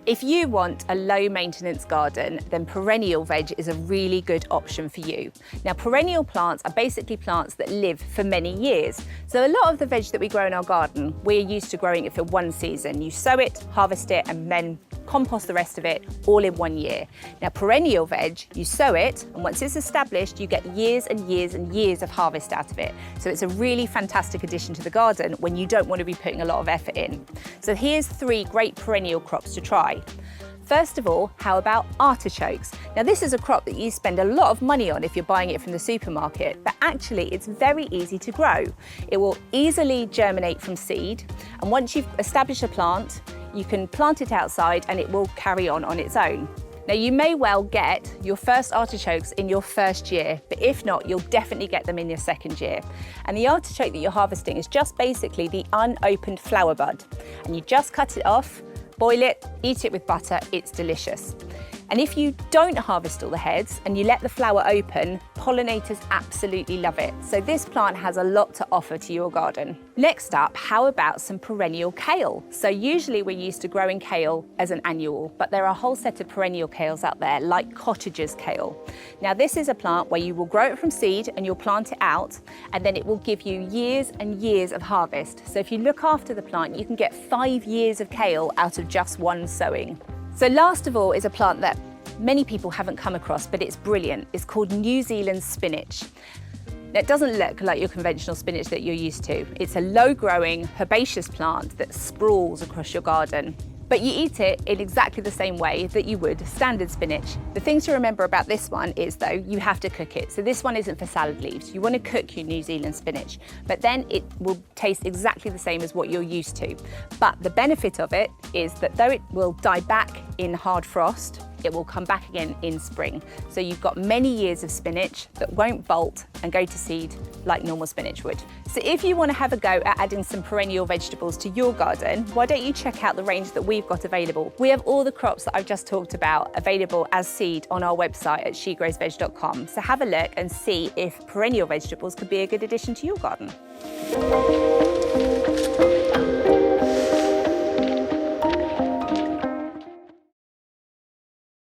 If you want a low maintenance garden, then perennial veg is a really good option for you. Now, perennial plants are basically plants that live for many years. So a lot of the veg that we grow in our garden, we're used to growing it for one season. You sow it, harvest it, and then compost the rest of it all in 1 year. Now, perennial veg, you sow it, and once it's established, you get years and years and years of harvest out of it. So it's a really fantastic addition to the garden when you don't want to be putting a lot of effort in. So here's 3 great perennial crops to try. First of all, how about artichokes? Now, this is a crop that you spend a lot of money on if you're buying it from the supermarket, but actually it's very easy to grow. It will easily germinate from seed, and once you've established a plant, you can plant it outside and it will carry on its own. Now, you may well get your first artichokes in your first year, but if not, you'll definitely get them in your second year. And the artichoke that you're harvesting is just basically the unopened flower bud. And you just cut it off, boil it, eat it with butter, it's delicious. And if you don't harvest all the heads and you let the flower open, pollinators absolutely love it. So this plant has a lot to offer to your garden. Next up, how about some perennial kale? So usually we're used to growing kale as an annual, but there are a whole set of perennial kales out there, like cottager's kale. Now, this is a plant where you will grow it from seed and you'll plant it out, and then it will give you years and years of harvest. So if you look after the plant, you can get 5 years of kale out of just one sowing. So last of all is a plant that many people haven't come across, but it's brilliant. It's called New Zealand spinach. Now, it doesn't look like your conventional spinach that you're used to. It's a low-growing, herbaceous plant that sprawls across your garden. But you eat it in exactly the same way that you would standard spinach. The thing to remember about this one is, though, you have to cook it. So this one isn't for salad leaves. You want to cook your New Zealand spinach, but then it will taste exactly the same as what you're used to. But the benefit of it is that though it will die back in hard frost, it will come back again in spring. So you've got many years of spinach that won't bolt and go to seed like normal spinach would. So if you want to have a go at adding some perennial vegetables to your garden, why don't you check out the range that we've got available? We have all the crops that I've just talked about available as seed on our website at shegrowsveg.com. So have a look and see if perennial vegetables could be a good addition to your garden.